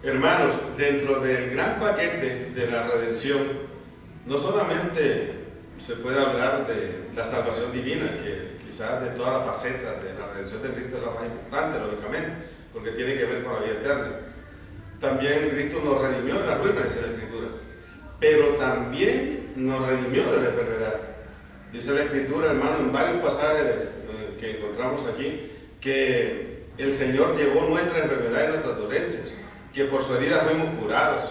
Hermanos, dentro del gran paquete de la redención, no solamente se puede hablar de la salvación divina, que quizás de todas las facetas de la redención de Cristo es la más importante, lógicamente, porque tiene que ver con la vida eterna. También Cristo nos redimió de la ruina, dice la Escritura, pero también nos redimió de la enfermedad. Dice la Escritura, hermano, en varios pasajes que encontramos aquí, que el Señor llevó nuestras enfermedades y nuestras dolencias, que por su herida fuimos curados,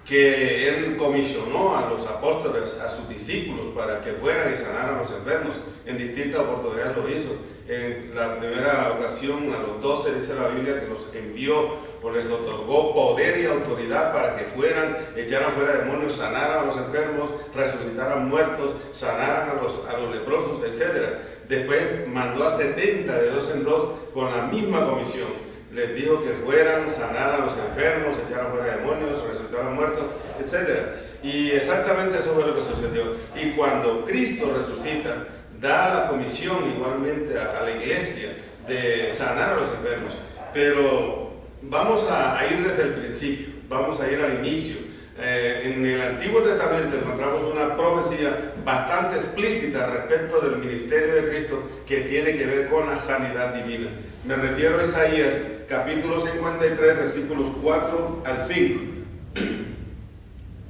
que Él comisionó a los apóstoles, a sus discípulos, para que fueran y sanaran a los enfermos. En distintas oportunidades lo hizo. En la primera ocasión, a los 12, dice la Biblia, que los envió o les otorgó poder y autoridad para que fueran, echaran fuera demonios, sanaran a los enfermos, resucitaran muertos, sanaran a los leprosos, etc. Después mandó a 70 de dos en dos con la misma comisión. Les dijo que fueran, sanaran a los enfermos, echaran fuera demonios, resucitaran muertos, etc. Y exactamente eso fue lo que sucedió. Y cuando Cristo resucita, da la comisión igualmente a la iglesia de sanar a los enfermos. Pero vamos a ir desde el principio, vamos a ir al inicio. En el Antiguo Testamento encontramos una profecía bastante explícita respecto del ministerio de Cristo que tiene que ver con la sanidad divina. Me refiero a Isaías capítulo 53, versículos 4 al 5.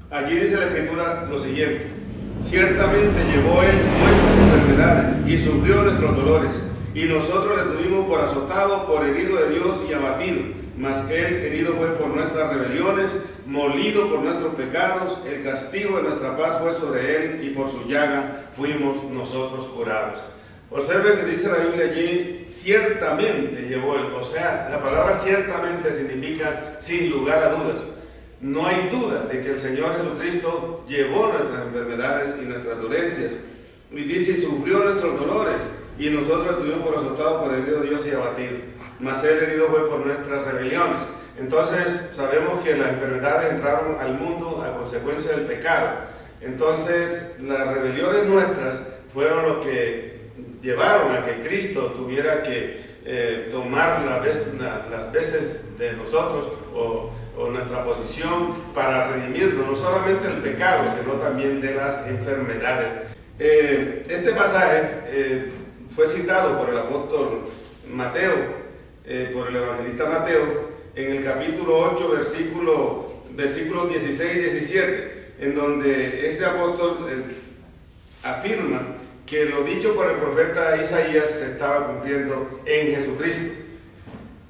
Allí dice la Escritura lo siguiente: ciertamente llevó Él nuestras enfermedades y sufrió nuestros dolores, y nosotros le tuvimos por azotado, por herido de Dios y abatido. Mas Él herido fue por nuestras rebeliones, molido por nuestros pecados, el castigo de nuestra paz fue sobre Él, y por su llaga fuimos nosotros curados. Observe que dice la Biblia allí, ciertamente llevó Él. O sea, la palabra ciertamente significa sin lugar a dudas. No hay duda de que el Señor Jesucristo llevó nuestras enfermedades y nuestras dolencias. Y dice, sufrió nuestros dolores, y nosotros le tuvimos por azotado, por herido de Dios y abatido. Mas Él herido fue por nuestras rebeliones. Entonces sabemos que las enfermedades entraron al mundo a consecuencia del pecado. Entonces las rebeliones nuestras fueron lo que llevaron a que Cristo tuviera que tomar las veces de nosotros o nuestra posición para redimirnos, no solamente del pecado, sino también de las enfermedades. Este pasaje fue citado por el apóstol Mateo, por el evangelista Mateo, en el capítulo 8, versículos 16 y 17, en donde este apóstol afirma que lo dicho por el profeta Isaías se estaba cumpliendo en Jesucristo.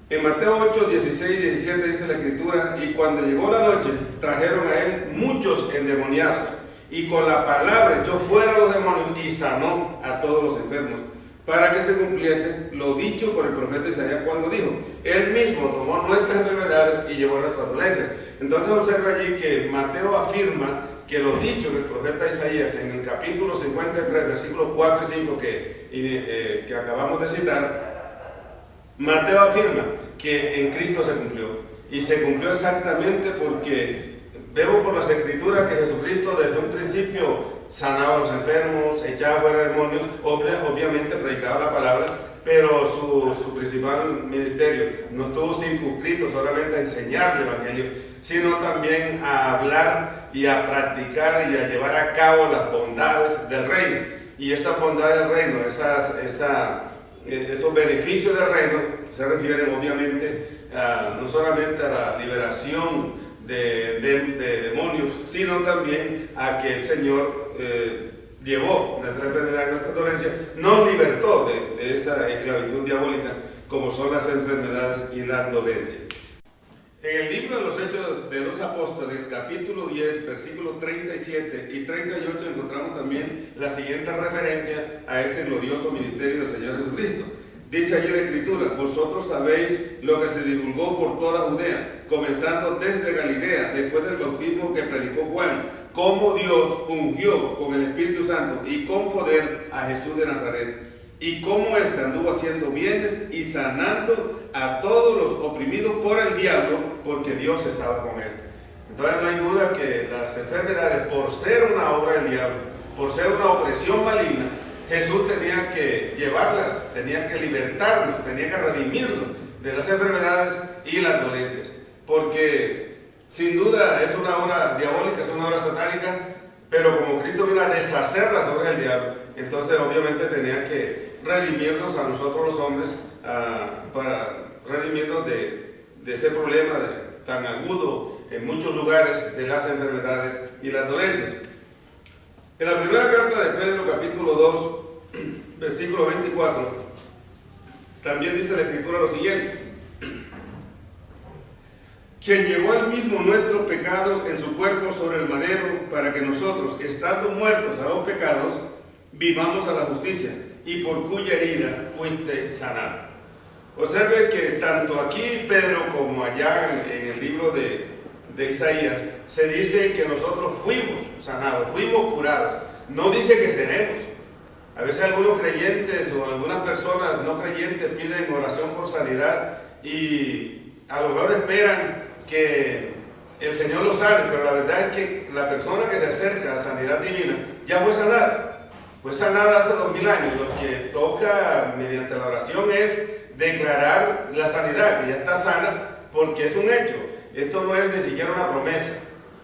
En Mateo 8, 16 y 17 dice la Escritura, y cuando llegó la noche, trajeron a él muchos endemoniados, y con la palabra echó fuera a los demonios y sanó a todos los enfermos, para que se cumpliese lo dicho por el profeta Isaías cuando dijo, Él mismo tomó nuestras enfermedades y llevó nuestras dolencias. Entonces observa allí que Mateo afirma que lo dicho del profeta Isaías en el capítulo 53, versículos 4 y 5 que acabamos de citar, Mateo afirma que en Cristo se cumplió. Y se cumplió exactamente porque vemos por las Escrituras que Jesucristo desde un principio sanaba a los enfermos, echaba fuera demonios, obviamente predicaba la palabra, pero su principal ministerio no estuvo circunscrito solamente a enseñar el Evangelio, sino también a hablar y a practicar y a llevar a cabo las bondades del reino. Y esas bondades del reino, esos beneficios del reino se refieren obviamente no solamente a la liberación de demonios, sino también a que el Señor llevó nuestra enfermedad y nuestra dolencia, nos libertó de esa esclavitud diabólica, como son las enfermedades y las dolencias. En el libro de los Hechos de los Apóstoles, capítulo 10, versículos 37 y 38, encontramos también la siguiente referencia a ese glorioso ministerio del Señor Jesucristo. Dice allí la Escritura, vosotros sabéis lo que se divulgó por toda Judea, comenzando desde Galilea, después del bautismo que predicó Juan, cómo Dios ungió con el Espíritu Santo y con poder a Jesús de Nazaret, y cómo éste anduvo haciendo bienes y sanando a todos los oprimidos por el diablo, porque Dios estaba con él. Entonces no hay duda que las enfermedades, por ser una obra del diablo, por ser una opresión maligna, Jesús tenía que llevarlas, tenía que libertarnos, tenía que redimirnos de las enfermedades y las dolencias, porque Sin duda es una obra diabólica, es una obra satánica, pero como Cristo vino a deshacer las obras del diablo, entonces obviamente tenía que redimirnos a nosotros los hombres, para redimirnos de ese problema tan agudo en muchos lugares de las enfermedades y las dolencias. En la primera carta de Pedro, capítulo 2, versículo 24, también dice la Escritura lo siguiente: quien llevó él mismo nuestros pecados en su cuerpo sobre el madero, para que nosotros, estando muertos a los pecados, vivamos a la justicia, y por cuya herida fuiste sanado. Observe que tanto aquí Pedro como allá en el libro de Isaías se dice que nosotros fuimos sanados, fuimos curados. No dice que seremos. A veces algunos creyentes o algunas personas no creyentes piden oración por sanidad y a lo mejor esperan que el Señor los sane, pero la verdad es que la persona que se acerca a la sanidad divina ya fue sanada. Fue sanada hace 2000 años. Lo que toca mediante la oración es declarar la sanidad, que ya está sana, porque es un hecho. Esto no es ni siquiera una promesa.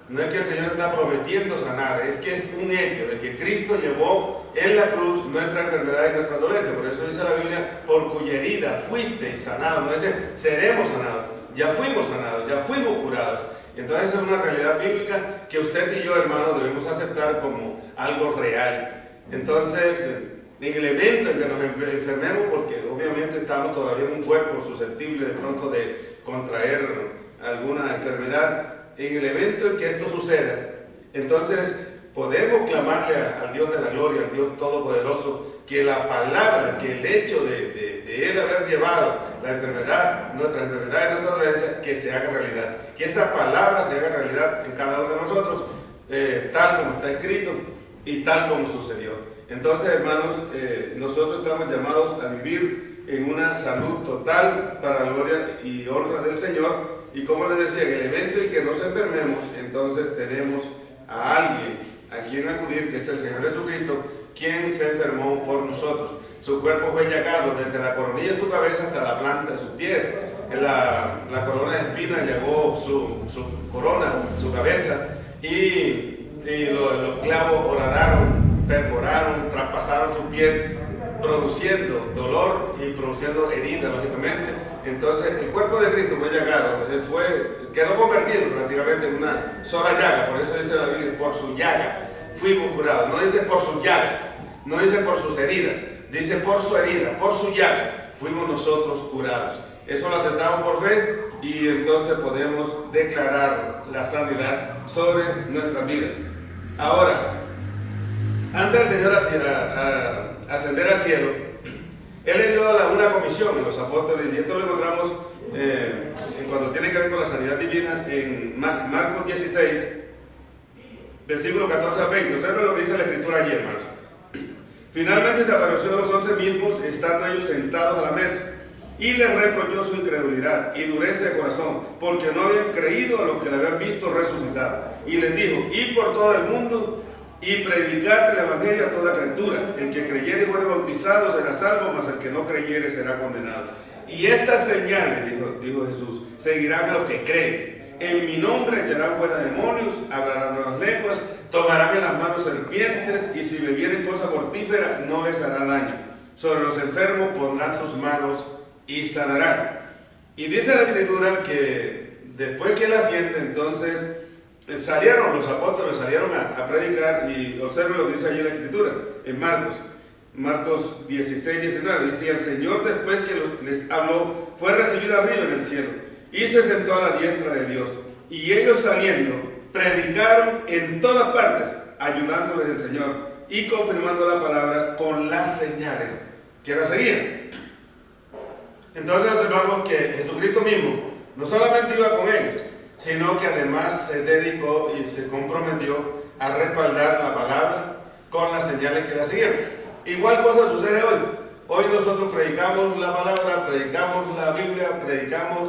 No es que el Señor está prometiendo sanar, es que es un hecho de que Cristo llevó en la cruz nuestra enfermedad y nuestra dolencia. Por eso dice la Biblia, por cuya herida fuiste sanado. No dice seremos sanados, ya fuimos sanados, ya fuimos curados. Y entonces es una realidad bíblica que usted y yo, hermanos, debemos aceptar como algo real. Entonces, en el evento en que nos enfermemos, porque obviamente estamos todavía en un cuerpo susceptible de pronto de contraer alguna enfermedad, en el evento en que esto suceda, entonces podemos clamarle al Dios de la gloria, al Dios todopoderoso, que la palabra, que el hecho de Él haber llevado la enfermedad, nuestra enfermedad y nuestra dolencia, que se haga realidad, que esa palabra se haga realidad en cada uno de nosotros, tal como está escrito y tal como sucedió. Entonces, hermanos, nosotros estamos llamados a vivir en una salud total para la gloria y honra del Señor. Y como les decía, en el evento en que nos enfermemos, entonces tenemos a alguien a quien acudir, que es el Señor Jesucristo, quien se enfermó por nosotros. Su cuerpo fue llagado desde la coronilla de su cabeza hasta la planta de sus pies. En la corona de espinas llegó su corona, su cabeza, y los clavos horadaron, perforaron, traspasaron sus pies, produciendo dolor y produciendo heridas, lógicamente. Entonces el cuerpo de Cristo fue llagado, quedó convertido prácticamente en una sola llaga. Por eso dice la Biblia, por su llaga fuimos curados. No dice por sus llagas, no dice por sus heridas, dice por su herida, por su llaga fuimos nosotros curados. Eso lo aceptamos por fe y entonces podemos declarar la sanidad sobre nuestras vidas. Ahora, antes del Señor ascender al cielo, Él le dio una comisión a los apóstoles, y esto lo encontramos en cuando tiene que ver con la sanidad divina en Marcos 16, versículo 14 al 20. Observen lo que dice la Escritura allí, hermanos. Finalmente se apareció a los 11 mismos, estando ellos sentados a la mesa, y les reprochó su incredulidad y dureza de corazón, porque no habían creído a lo que le habían visto resucitado. Y les dijo: id por todo el mundo y predicad el evangelio a toda criatura. El que creyere y fuere bautizado será salvo, mas el que no creyere será condenado. Y estas señales, dijo Jesús, seguirán a los que creen. En mi nombre echarán fuera demonios, hablarán nuevas lenguas, tomarán en las manos serpientes, y si bebieren cosa mortífera no les hará daño. Sobre los enfermos pondrán sus manos y sanarán. Y dice la Escritura que después que Él asciende, entonces salieron los apóstoles, salieron a predicar, y observen lo que dice allí en la Escritura, en Marcos 16, 19, dice: el Señor, después que les habló, fue recibido arriba en el cielo, y se sentó a la diestra de Dios. Y ellos saliendo, predicaron en todas partes, ayudándoles el Señor, y confirmando la palabra con las señales que la seguían. Entonces observamos que Jesucristo mismo no solamente iba con ellos, sino que además se dedicó y se comprometió a respaldar la palabra con las señales que la siguieron. Igual cosa sucede hoy. Hoy nosotros predicamos la palabra, predicamos la Biblia,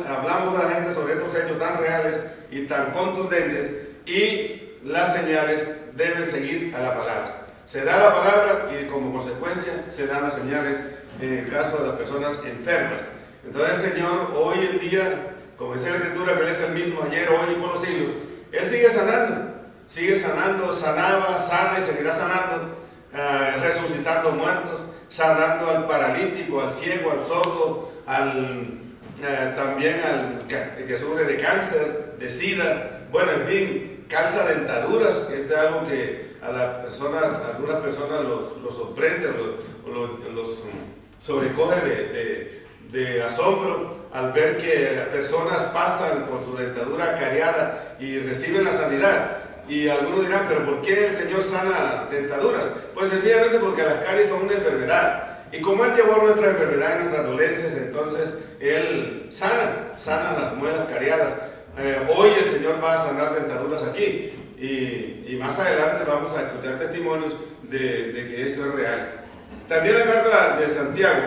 hablamos a la gente sobre estos hechos tan reales y tan contundentes, y las señales deben seguir a la palabra. Se da la palabra y como consecuencia se dan las señales en el caso de las personas enfermas. Entonces el Señor hoy en día como dice la Escritura, que Él es el mismo ayer, hoy y por los siglos, Él sigue sanando, sanaba, sana y seguirá sanando, resucitando muertos, sanando al paralítico, al ciego, al sordo, también al que sufre de cáncer, de sida, bueno, en fin, calza dentaduras, que es algo que a algunas personas los sorprende o los sobrecoge de asombro al ver que personas pasan con su dentadura cariada y reciben la sanidad. Y algunos dirán, pero ¿por qué el Señor sana dentaduras? Pues sencillamente porque las caries son una enfermedad. Y como Él llevó nuestras enfermedades, nuestras dolencias, entonces Él sana las muelas cariadas. Hoy el Señor va a sanar dentaduras aquí. Y más adelante vamos a escuchar testimonios de que esto es real. También la carta de Santiago,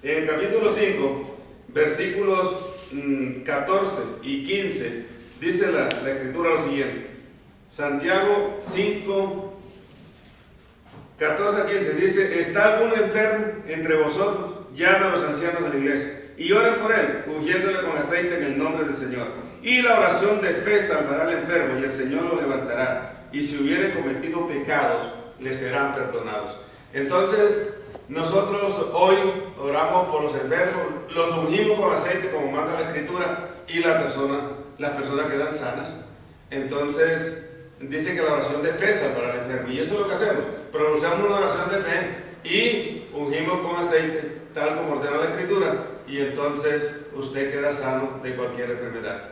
en el capítulo 5, versículos 14 y 15, dice la Escritura lo siguiente. Santiago 5, 14 a 15, dice: ¿Está algún enfermo entre vosotros? Llame a los ancianos de la iglesia y oren por él, ungiéndole con aceite en el nombre del Señor. Y la oración de fe salvará al enfermo, y el Señor lo levantará. Y si hubiere cometido pecados, le serán perdonados. Entonces, nosotros hoy oramos por los enfermos, los ungimos con aceite, como manda la Escritura, y las personas quedan sanas. Entonces, dice que la oración de fe salvará al enfermo. Y eso es lo que hacemos. Pronunciamos una oración de fe y ungimos con aceite, tal como ordena la Escritura, y entonces usted queda sano de cualquier enfermedad.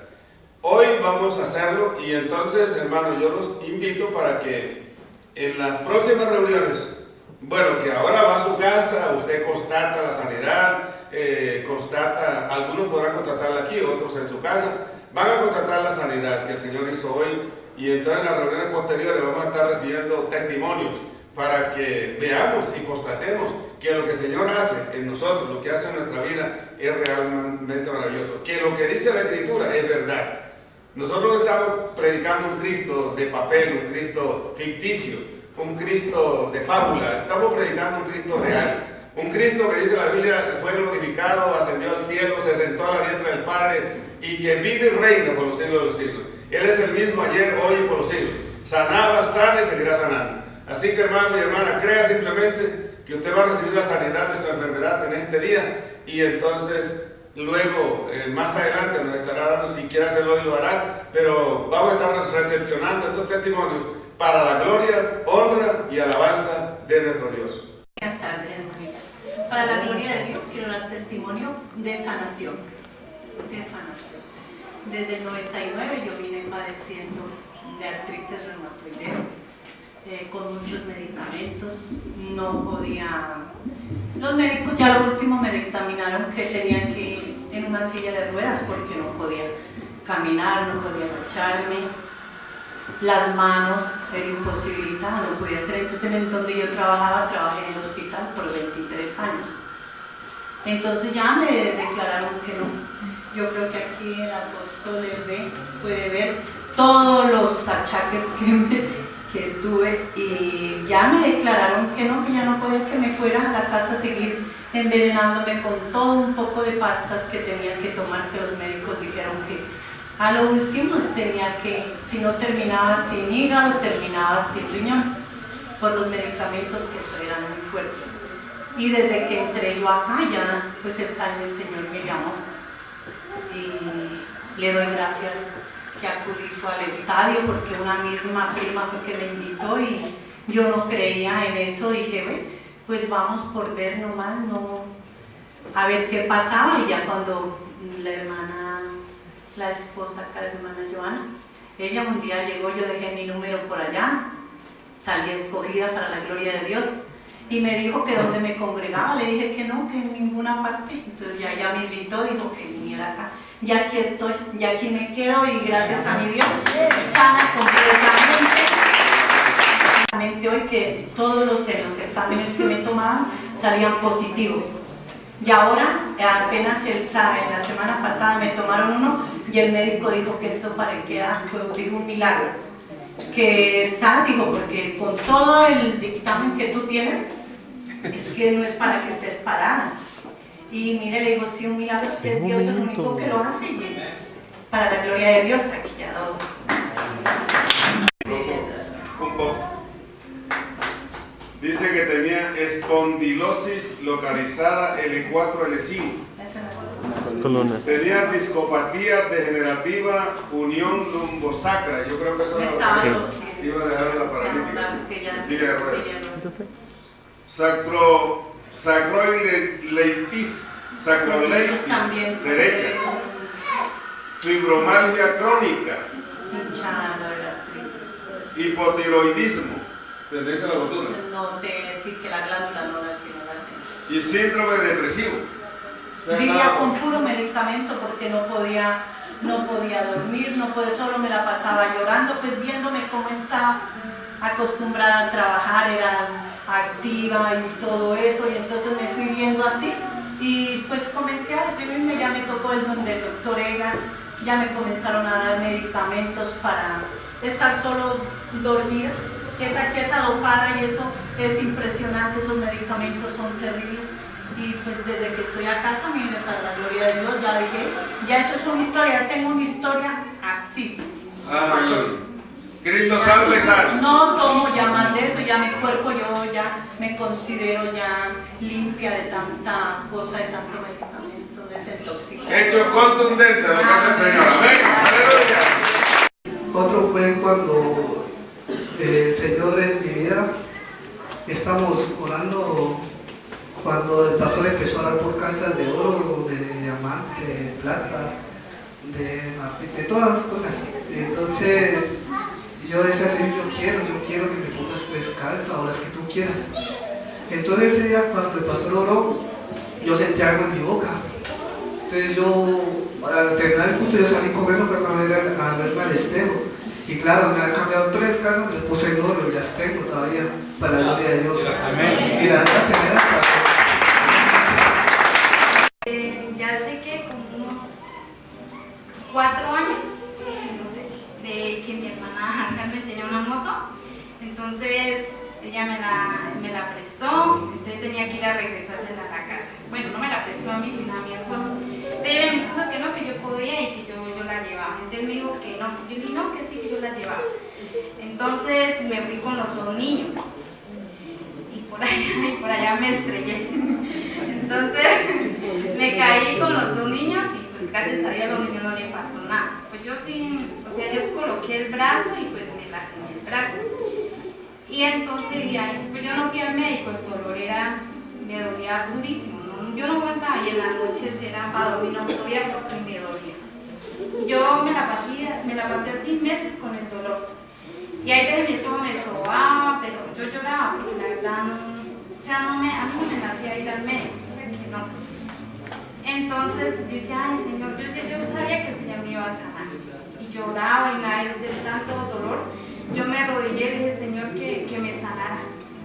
Hoy vamos a hacerlo, y entonces, hermanos, yo los invito para que en las próximas reuniones, bueno, que ahora va a su casa, usted constata la sanidad, algunos podrán constatarla aquí, otros en su casa, van a constatar la sanidad que el Señor hizo hoy, y entonces en las reuniones posteriores vamos a estar recibiendo testimonios para que veamos y constatemos que lo que el Señor hace en nosotros, lo que hace en nuestra vida, es realmente maravilloso, que lo que dice la Escritura es verdad. Nosotros estamos predicando un Cristo de papel, un Cristo ficticio, un Cristo de fábula. Estamos predicando un Cristo real, un Cristo que dice la Biblia fue glorificado, ascendió al cielo, se sentó a la diestra del Padre y que vive y reina por los siglos de los siglos. Él es el mismo ayer, hoy y por los siglos. Sanaba, sana y seguirá sanando. Así que, hermano y hermana, crea simplemente que usted va a recibir la sanidad de su enfermedad en este día, y entonces luego, más adelante nos estará dando, si quiere hacerlo hoy lo hará, pero vamos a estar recepcionando estos testimonios para la gloria, honra y alabanza de nuestro Dios. Buenas tardes, hermanitas. Para la gloria de Dios quiero dar testimonio de sanación. Desde el 99 yo vine padeciendo de artritis reumatoidea, con muchos medicamentos. No podía, los médicos ya lo último me dictaminaron que tenía que ir en una silla de ruedas porque no podía caminar, no podía agacharme, las manos era imposibilitada, no podía hacer. Entonces, en donde yo trabajé en el hospital por 23 años. Entonces ya me declararon que no. Yo creo que aquí el apóstol puede ver todos los achaques que tuve, y ya me declararon que no, que ya no podía, que me fuera a la casa a seguir envenenándome con todo un poco de pastas que tenía que tomar, que los médicos dijeron que a lo último tenía que, si no terminaba sin hígado, terminaba sin riñones, por los medicamentos que eran muy fuertes. Y desde que entré yo acá, ya pues el Señor me llamó, y le doy gracias que acudí fue al estadio, porque una misma prima fue que me invitó y yo no creía en eso. Dije, pues vamos por ver nomás, no, a ver qué pasaba. Y ya cuando la esposa acá, la hermana Joana, ella un día llegó, yo dejé mi número por allá, salí escogida para la gloria de Dios, y me dijo que donde me congregaba. Le dije que no, que en ninguna parte. Entonces ya me invitó, dijo que viniera acá. Ya aquí estoy, ya aquí me quedo, y gracias a mi Dios, sana completamente. Hoy que todos los exámenes que me tomaban salían positivos. Y ahora, apenas en la semana pasada me tomaron uno, y el médico dijo que eso parecía un milagro. Que está, digo, porque con todo el dictamen que tú tienes, es que no es para que estés parada. Y mire, le digo, sí, un milagro que es Dios el único que lo hace. Y para la gloria de Dios, aquí ya lo... Un poco. Dice que tenía espondilosis localizada L4, L5. Columna. Tenía discopatía degenerativa, unión lumbosacra. Yo creo que eso Me era estaba lo torciendo. que iba a dejar una paralítica. Que ya- Silla de ruedas. silla de ruedas. Yo sé. Sacroileitis También. derecha. Fibromalgia crónica. Hinchada de la artritis. Hipotiroidismo. Tendencia a la botura. No te decir que la glándula no la tiene la gente. Y síndrome depresivo. O sea, Vivía estaba- con puro medicamento porque no podía dormir, solo me la pasaba llorando, pues viéndome cómo estaba acostumbrada a trabajar, era activa y todo eso, y entonces me fui viendo así, y pues comencé a deprimirme, ya me tocó el don del doctor Egas, ya me comenzaron a dar medicamentos para estar solo dormida, quieta, dopada, y eso es impresionante, esos medicamentos son terribles. Y pues desde que estoy acá también, para la gloria de Dios, ya dije, ya eso es una historia, ya tengo una historia así. Amén. Cristo salve y sana. No tomo ya más de eso, ya mi cuerpo, yo ya me considero ya limpia de tanta cosa, de tanto medicamento, desintoxicado. Hecho contundente lo que hace el Señor. Amén. Aleluya. Otro fue cuando el Señor en mi vida, estamos orando, cuando el pastor empezó a orar por casas de oro, de diamante, de plata, de marfil, de todas las cosas. Entonces yo decía, Señor, yo quiero que me pongas 3 calzas o las que tú quieras. Entonces ese día cuando el pastor oró, yo sentí algo en mi boca. Entonces yo, al terminar el culto, yo salí corriendo para verme al espejo. Y claro, me han cambiado 3 casas, me las puse en oro y las tengo todavía, para la gloria de Dios. Amén. Y la primera Ya sé que como unos 4 años, no sé, de que mi hermana Carmen tenía una moto, entonces ella me la prestó, entonces tenía que ir a regresársela a la casa. Bueno, no me la prestó a mí, sino a mi esposo. Pero a mi esposo que no, que yo podía y que yo la llevaba. Entonces me dijo que no, yo le dije no, que sí, que yo la llevaba. Entonces me fui con los 2 niños y por allá me estrellé. Entonces me caí con los 2 niños y pues gracias a Dios a los niños no le pasó nada. Pues yo sí, o sea, yo coloqué el brazo y pues me lastimé el brazo. Y entonces ya, pues yo no fui al médico, el dolor me dolía durísimo, ¿no? Yo no aguantaba y en las noches era para dormir, no podía porque me dolía. Yo me la pasé así meses con el dolor. Y ahí veces mi esposo me sobaba, pero yo lloraba porque la verdad no, o sea, a mí no me nacía ir al médico, o sea que no. Entonces yo decía, ay Señor, yo sabía que el Señor me iba a sanar. Y lloraba y una vez de tanto dolor, yo me arrodillé y le dije, Señor, que me sanara.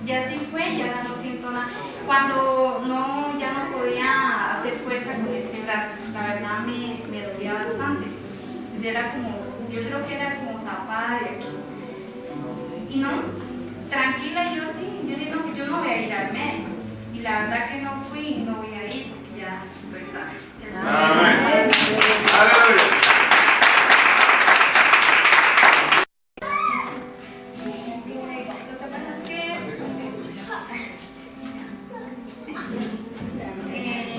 Y así fue, y ahora no siento nada. Cuando ya no podía hacer fuerza con este brazo, la verdad me dolía bastante. Era como, yo creo que era como zapada de aquí. Y no, tranquila, yo así, yo dije, no, yo no voy a ir al médico. Y la verdad que no fui y no voy a ir porque ya estoy sana. Amén. Aleluya. Lo que pasa es que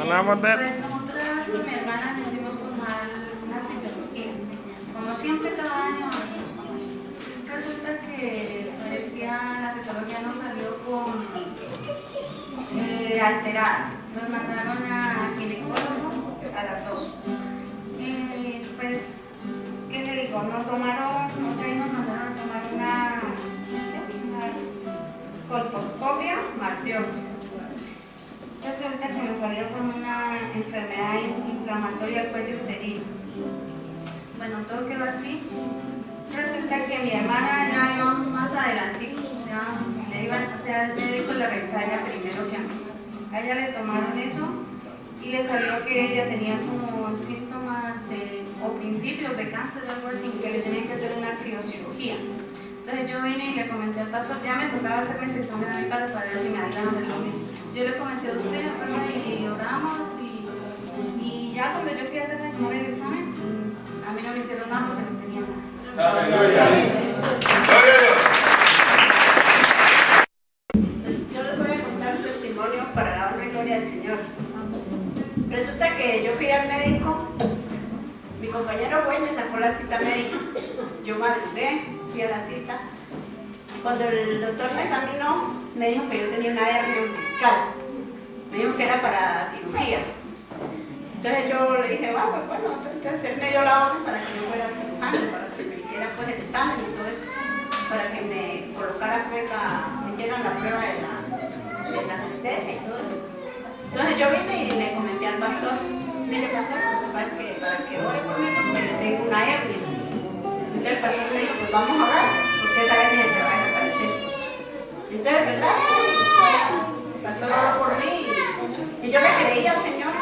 Hablamos de- pues nosotras con mi hermana decidimos tomar una psicología. Como siempre, cada año nos tomamos. Resulta que parecía la psicología nos salió con alterada. Nos mandaron a ginecólogo a las 2. Y pues, ¿qué le digo? Nos tomaron, no sé, nos mandaron a tomar una colposcopia más biopsia. Resulta que nos salió con una enfermedad inflamatoria del cuello uterino. Bueno, todo quedó así. Resulta que mi hermana ya iba más adelante, ya le iba a hacer al médico y la revisaba ella primero que a mí. A ella le tomaron eso y le salió que ella tenía como síntomas o principios de cáncer o algo así, que le tenían que hacer una criocirugía. Entonces yo vine y le comenté al pastor, ya me tocaba hacerme ese examen a mí para saber si me había dado el mismo. Yo le comenté a usted, ¿verdad? Y oramos y ya cuando yo fui a hacer el examen, a mí no me hicieron nada porque no tenía nada. Aleluya. Gloria a Dios. Pues yo les voy a contar un testimonio para darle gloria al Señor. Resulta que yo fui al médico, mi compañero fue y me sacó la cita médica. Yo madrugué, fui a la cita. Cuando el doctor me examinó, me dijo que yo tenía una hernia umbilical. Me dijo que era para cirugía. Entonces yo le dije, bueno, entonces él me dio la orden para que yo fuera al cirujano, para que me hiciera pues el examen y todo eso, para que me colocara pues me hicieran la prueba de la anestesia y todo eso. Entonces yo vine y le comenté al pastor, mire pastor, lo que pasa es que para que ore por mí porque tengo una hernia. Entonces el pastor me dijo, pues vamos a orar, porque esa hernia te va a desaparecer. Entonces, ¿verdad? El pastor oró por mí y yo le creí al Señor.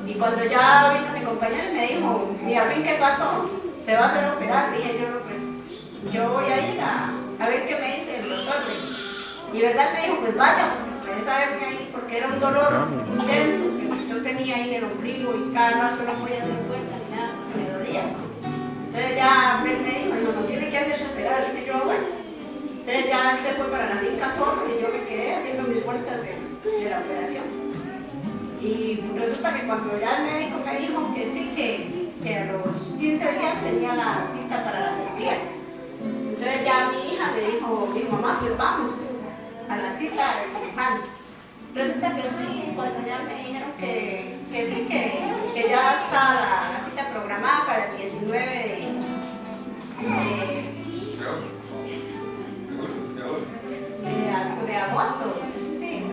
Y cuando ya vino mi compañero me dijo, ¿y a fin qué pasó? ¿Se va a hacer operar? Dije yo, pues yo voy a ir a ver qué me dice el doctor. Y verdad me dijo, pues vaya, porque esa hernia ahí, porque era un dolor intenso que yo tenía ahí en el ombligo y cada rato no podía hacer fuerza ni nada, me dolía. Entonces ya él me dijo, no tiene que hacerse operar. Dije yo, bueno. Entonces ya él se fue para la finca solo y yo me quedé haciendo mis vueltas de la operación. Y resulta que cuando ya el médico me dijo que sí, que a los 15 días tenía la cita para la cirugía. Entonces ya mi hija me dijo, mamá, pues vamos a la cita del cirujano. Resulta que fui y cuando ya me dijeron que sí, que ya está la cita programada para el 19 de agosto. Sí.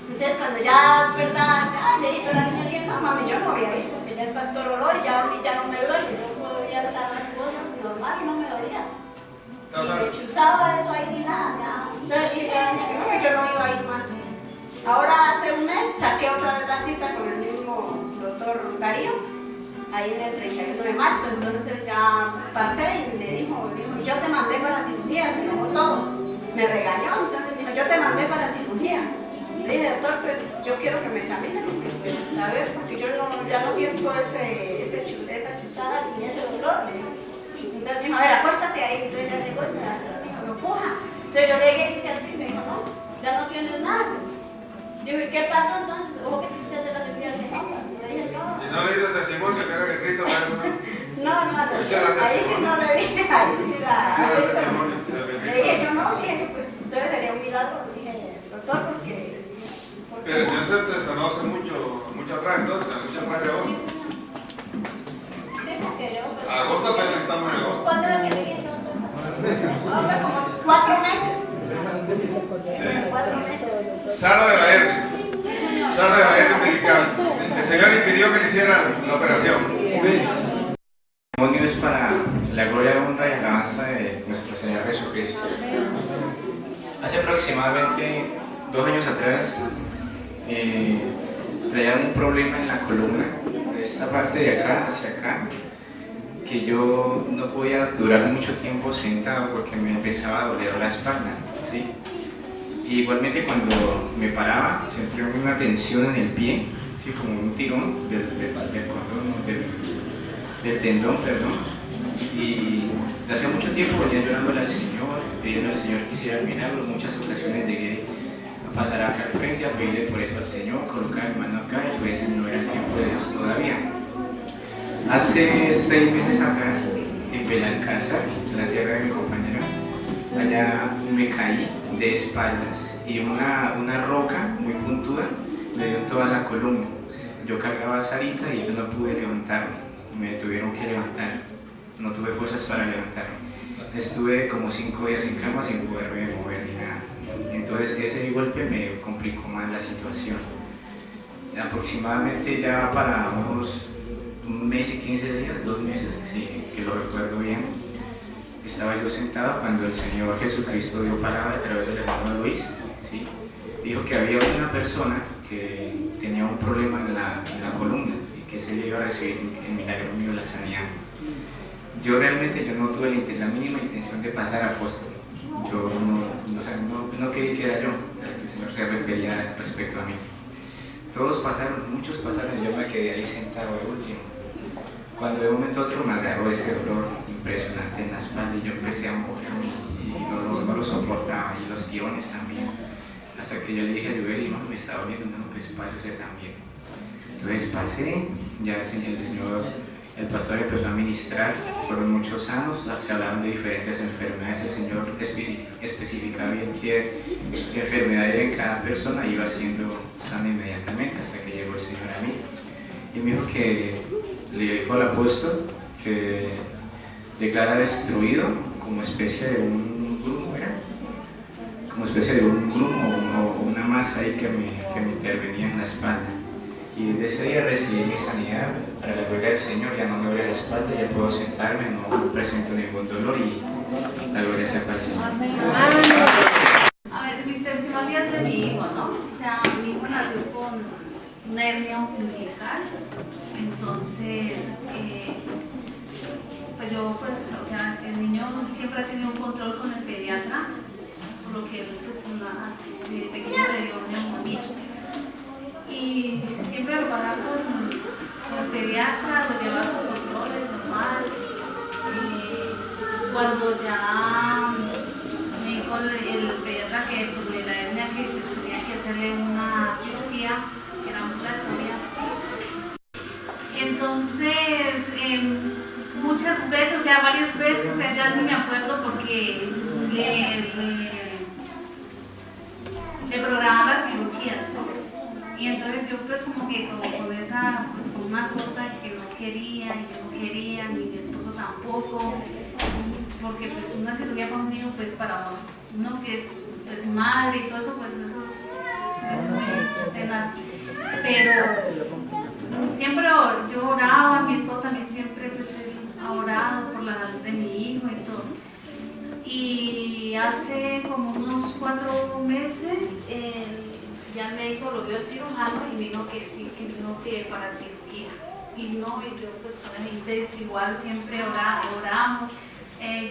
Entonces cuando ya, verdad, le dije a la niña bien, no mami, yo no voy a ir, porque ya el pastor oró y ya a mí ya no me duele, yo podía hacer las cosas normal y no me dolía. Y me chuzaba eso ahí ni nada, ya. Entonces dije a la niña que yo no iba a ir más. Ahora hace un mes saqué otra vez la cita con el mismo doctor Darío, ahí en el 31 de marzo, entonces ya pasé y me dijo, yo te mandé para la cirugía, se enojó todo. Me regañó, entonces dijo, yo te mandé para la cirugía. Le dije, doctor, pues yo quiero que me examine, porque pues, a ver, porque yo ya no siento esa chuzada ni ese dolor. Entonces dijo, a ver, acuéstate ahí. Entonces ya llegó y me dijo, no puja. Entonces yo llegué y hice así, me dijo, no, ya no tienes nada. Digo, ¿y qué pasó entonces? ¿Ojo que quisiste hacer la cirugía? Le dije, no. ¿Y no le diste testimonio que era que Cristo me hizo nada? No, ahí sí no le dije, ahí sí le dije, yo no, dije, pues entonces sería un milagro, dije, doctor, porque... Pero el Señor se te sanó hace mucho atrás, entonces, mucho atrás de agosto. Sí, porque yo... Agosto, apenas estamos en agosto. ¿Cuándo era que le dije? Hombre, como 4 meses. Sí. 4 meses. Sana de la hernia. Sana de la hernia umbilical. El Señor impidió que le hicieran la operación. El testimonio es para la gloria, honra y alabanza de nuestro Señor Jesucristo. Hace aproximadamente 2 años atrás traía un problema en la columna, de esta parte de acá hacia acá, que yo no podía durar mucho tiempo sentado porque me empezaba a doler la espalda, ¿sí? Y igualmente cuando me paraba sentía una tensión en el pie, ¿sí? Como un tirón del tendón, perdón. Y hace mucho tiempo venía llorando al Señor, pidiendo al Señor que hiciera el milagro. En muchas ocasiones llegué a pasar acá al frente a pedirle por eso al Señor, colocar mi mano acá y pues no era el tiempo de Dios todavía. Hace 6 meses atrás, en Belalcázar, en la tierra de mi compañera, allá me caí de espaldas y una roca muy puntuda me dio en toda la columna. Yo cargaba a Sarita y yo no pude levantarme, me tuvieron que levantar, no tuve fuerzas para levantarme. Estuve como 5 días en cama sin poderme mover ni nada. Entonces ese golpe me complicó más la situación. Aproximadamente ya para unos 1 mes y 15 días, 2 meses, sí, que lo recuerdo bien, estaba yo sentado cuando el Señor Jesucristo dio palabra a través del hermano Luis, ¿sí? Dijo que había una persona que tenía un problema en la columna y que se le iba a recibir el milagro mío, la sanidad. Yo realmente no tuve la mínima intención de pasar a apóstol. Yo no creí que era yo, al que el Señor se refería respecto a mí. todos pasaron, muchos pasaron, y yo me quedé ahí sentado de último. Cuando de un momento a otro me agarró ese dolor impresionante en la espalda y yo empecé a moverme y no lo soportaba, y los tiones también. Hasta que yo le dije a Yubel, no, me está doliendo, no, pues pase también. Entonces pasé, ya el Señor, el pastor empezó a ministrar, fueron muchos años, se hablaban de diferentes enfermedades, el Señor especificaba bien qué enfermedad era en cada persona, iba siendo sana inmediatamente hasta que llegó el Señor a mí. Y me dijo que le dijo al apóstol que declara destruido como especie de un grumo, ¿era? Como especie de un grumo o una masa ahí que me intervenía en la espalda. Y desde ese día recibí mi sanidad para la gloria del Señor, ya no me duele la espalda, ya puedo sentarme, no presento ningún dolor y la gloria sea para el Señor. A ver, mi testimonio es de mi hijo, ¿no? O sea, mi hijo nació con una hernia umbilical, entonces, pues yo, pues, o sea, el niño siempre ha tenido un control con el pediatra, por lo que él, pues, de pequeño le dio neumonía. Y siempre lo pagaba con el pediatra, lo llevaba a sus controles normal. Y cuando ya me dijo el pediatra que sobre la hernia que pues, tenía que hacerle una cirugía, que era ambulatoria. Entonces, muchas veces, o sea, varias veces, o sea, ya ni me acuerdo porque le programaban las cirugías, ¿no? Y entonces yo pues como que con esa, pues con una cosa que no quería, y yo no quería, ni mi esposo tampoco, porque pues una cirugía para un niño, pues para uno que es pues, madre y todo eso, pues eso es muy tenaz. Pero siempre yo oraba, mi esposo también siempre pues él ha orado por la salud de mi hijo y todo. Y hace como unos 4 meses, ya el médico lo vio el cirujano y me dijo que sí, que me dijo que para cirugía. Y no, y yo pues con la gente igual siempre oramos.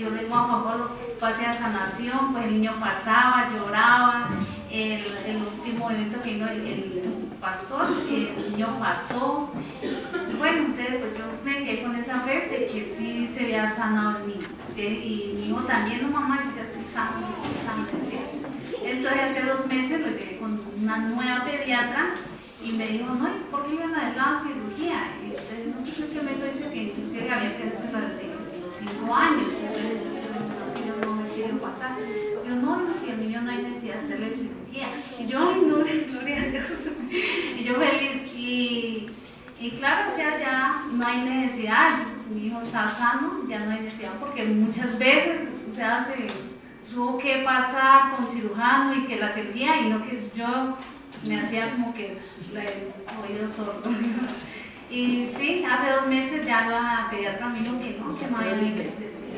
Yo le digo a Juan Pablo, pase a sanación, pues el niño pasaba, lloraba. El último evento que vino el pastor, el niño pasó. Bueno, entonces pues yo me quedé con esa fe de que sí se había sanado el niño. Y mi hijo también, no mamá, yo ya estoy sano, ¿sí? Entonces hace 2 meses lo llevé con una nueva pediatra y me dijo, no, ¿por qué iban a dar la cirugía? Y entonces no sé qué me dice que inclusive había que hacerla desde los 5 años. Entonces yo no me quiero pasar. Yo no, si al niño no hay necesidad de hacerle cirugía. Y yo, ay, no, gloria a Dios. Y yo feliz. Y claro, o sea, ya no hay necesidad. Mi hijo está sano, ya no hay necesidad porque muchas veces, o sea, tuvo que pasar con cirujano y que la cirugía y no que yo me hacía como que el oído sordo. Y sí, hace 2 meses ya la pediatra me dijo que no había necesidad.